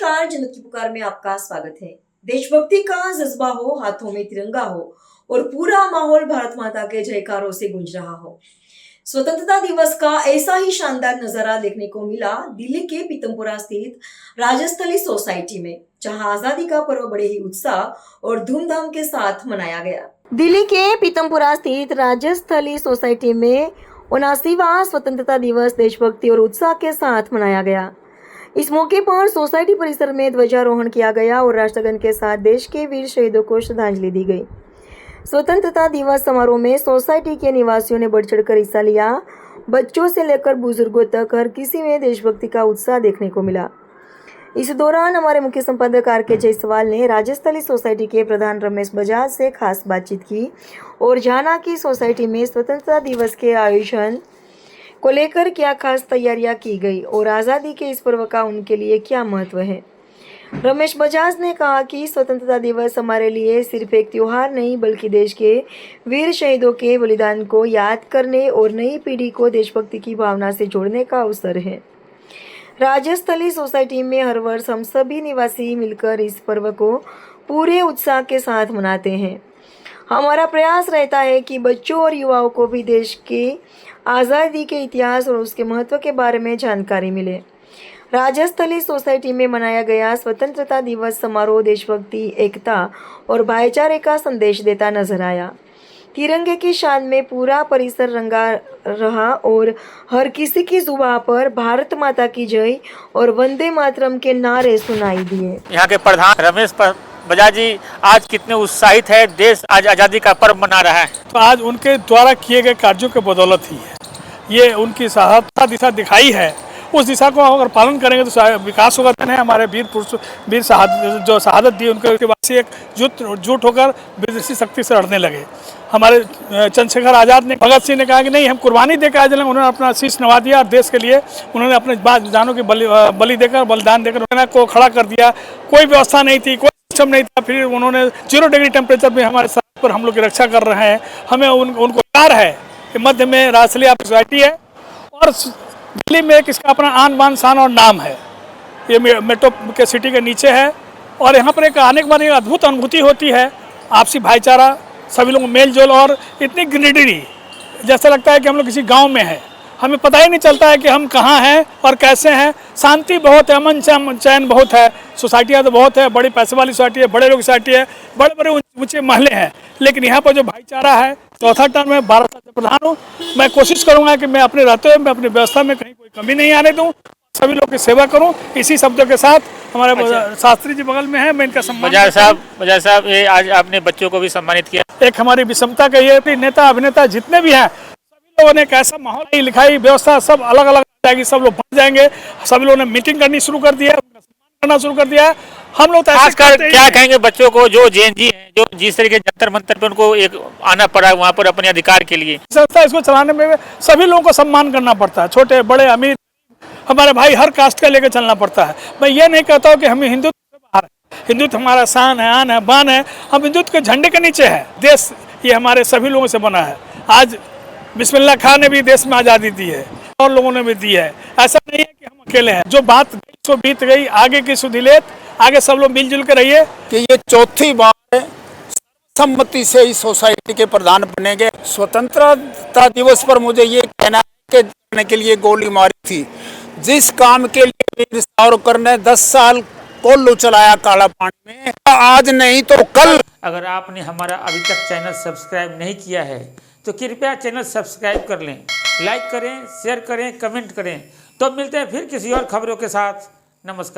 नमस्कार, जनता की पुकार में आपका स्वागत है। देशभक्ति का जज्बा हो, हाथों में तिरंगा हो और पूरा माहौल भारत माता के जयकारों से गूंज रहा हो। स्वतंत्रता दिवस का ऐसा ही शानदार नजारा देखने को मिला दिल्ली के पीतमपुरा स्थित राजस्थली सोसाइटी में, जहां आजादी का पर्व बड़े ही उत्साह और धूमधाम के साथ मनाया गया। दिल्ली के पीतमपुरा स्थित राजस्थली सोसाइटी में 79वां स्वतंत्रता दिवस देशभक्ति और उत्साह के साथ मनाया गया। इस मौके पर सोसाइटी परिसर में ध्वजारोहण किया गया और राष्ट्रगान के साथ देश के वीर शहीदों को श्रद्धांजलि दी गई। स्वतंत्रता दिवस समारोह में सोसाइटी के निवासियों ने बढ़ चढ़कर हिस्सा लिया। बच्चों से लेकर बुजुर्गों तक हर किसी में देशभक्ति का उत्साह देखने को मिला। इस दौरान हमारे मुख्य संपादक आर के जायसवाल ने राजस्थली सोसाइटी के प्रधान रमेश बजाज से खास बातचीत की और जाना कि सोसाइटी में स्वतंत्रता दिवस के आयोजन को लेकर क्या खास तैयारियां की गई और आज़ादी के इस पर्व का उनके लिए क्या महत्व है। रमेश बजाज ने कहा कि स्वतंत्रता दिवस हमारे लिए सिर्फ एक त्योहार नहीं, बल्कि देश के वीर शहीदों के बलिदान को याद करने और नई पीढ़ी को देशभक्ति की भावना से जोड़ने का अवसर है। राजस्थली सोसाइटी में हर वर्ष हम सभी निवासी मिलकर इस पर्व को पूरे उत्साह के साथ मनाते हैं। हमारा प्रयास रहता है कि बच्चों और युवाओं को भी देश के आज़ादी के इतिहास और उसके महत्व के बारे में जानकारी मिले। राजस्थली सोसाइटी में मनाया गया स्वतंत्रता दिवस समारोह देशभक्ति, एकता और भाईचारे का संदेश देता नजर आया। तिरंगे की शान में पूरा परिसर रंगा रहा और हर किसी की जुबान पर भारत माता की जय और वंदे मातरम के नारे सुनाई दिए। यहाँ के प्रधान रमेश बजाज जी आज कितने उत्साहित है, देश आज आज़ादी का पर्व मना रहा है। तो आज उनके द्वारा किए गए कार्यों के बदौलत ही है, ये उनकी साहस दिशा दिखाई है। उस दिशा को अगर पालन करेंगे तो विकास होगा। हमारे वीर पुरुष वीर जो शहादत दी उनके बाद से एक जुट होकर विदेशी शक्ति से लड़ने लगे। हमारे चंद्रशेखर आज़ाद ने, भगत सिंह ने कहा कि नहीं, हम कुर्बानी देकर आज उन्होंने अपना शीश नवा दिया और देश के लिए उन्होंने अपने जानों की बलि देकर, बलिदान देकर उन्होंने को खड़ा कर दिया। कोई व्यवस्था नहीं थी, कोई सिस्टम नहीं था, फिर उन्होंने 0 डिग्री टेम्परेचर में हमारे साथ पर हम लोग की रक्षा कर रहे हैं। हमें उनको प्यार है कि मध्य में राजस्थली सोसाइटी है और दिल्ली में एक इसका अपना आन बान शान और नाम है। ये मेट्रो के सिटी के नीचे है और यहाँ पर एक आने के बाद एक अद्भुत अनुभूति होती है। आपसी भाईचारा, सभी लोग मेल जोल और इतनी ग्रीनरी, जैसा लगता है कि हम लोग किसी गांव में हैं। हमें पता ही नहीं चलता है कि हम कहाँ हैं और कैसे हैं। शांति बहुत है, अमन चैन बहुत है। सोसाइटियाँ तो बहुत है, बड़ी पैसे वाली सोसाइटी है, बड़े लोग सोसाइटी है, बड़े बड़े ऊँचे महल हैं, लेकिन यहाँ पर जो भाईचारा है। चौथा टर्म में 12 साल से प्रधान हूँ। मैं कोशिश करूँगा कि मैं अपने रहते हुए मैं अपनी व्यवस्था में कहीं कोई कमी नहीं आने दूँ, सभी लोग की सेवा करूँ। इसी शब्दों के साथ हमारे शास्त्री जी बगल में है, मैं इनका सम्मान। बजाज साहब, ये आज आपने बच्चों को भी सम्मानित किया। एक हमारी विषमता का ये नेता अभिनेता जितने भी हैं, सभी लोगों ने एक ऐसा माहौल, लिखाई व्यवस्था सब अलग अलग जाएगी, सब लोग बन जाएंगे। सभी लोगों ने मीटिंग करनी शुरू कर दिया है, उनका सम्मान करना शुरू कर दिया है। हम लोग क्या कहेंगे बच्चों को जो जेएनजी हैं, जो जिस तरीके जंतर मंतर पे उनको एक आना पड़ा वहाँ पर अपने अधिकार के लिए। संस्था इसको चलाने में सभी लोगों को सम्मान करना पड़ता है, छोटे बड़े अमीर, हमारे भाई, हर कास्ट का लेकर चलना पड़ता है। मैं ये नहीं कहता हूँ कि हम हिंदुत्व से बाहर है। हिंदुत्व हमारा शान है, आन है, बान है। हम हिंदुत्व के झंडे के नीचे है। देश ये हमारे सभी लोगों से बना है। आज बिस्मिल्लाह खान ने भी देश में आज़ादी दी है और लोगों ने भी दी है। ऐसा नहीं है कि हम अकेले हैं। जो बात सो बीत गई, आगे की सुधिलेत, आगे सब लोग मिलजुल के रहिए। कि ये चौथी बार सर्वसम्मति से इस सोसाइटी के प्रधान बने गए। स्वतंत्रता दिवस पर मुझे ये कहना है कि करने के लिए गोली मारी थी। जिस काम के लिए वीर सावरकर ने 10 साल पोलो चलाया काला पानी में, आज नहीं तो कल। अगर आपने हमारा अभी तक चैनल सब्सक्राइब नहीं किया है तो कृपया चैनल सब्सक्राइब कर लें, लाइक करें, शेयर करें, कमेंट करें। तो मिलते हैं फिर किसी और खबरों के साथ। नमस्कार।